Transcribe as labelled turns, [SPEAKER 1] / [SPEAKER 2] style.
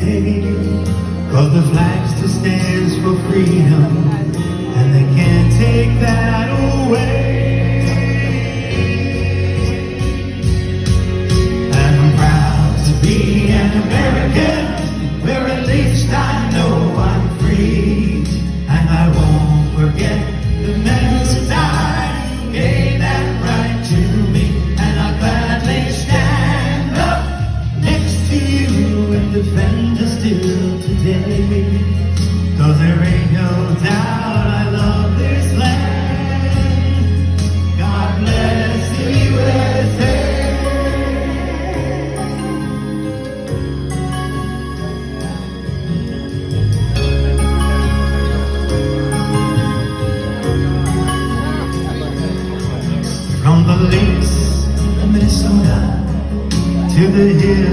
[SPEAKER 1] 'Cause the flag still stands for freedom, and they can't take that away. And I'm proud to be an American, where at least I know I'm free. And I won't forget the men who died, who gave that right to me. And I'll gladly stand up next to you and defend us still today. 'Cause there ain't no doubt I love this land. God bless the USA. From the lakes of Minnesota to the hills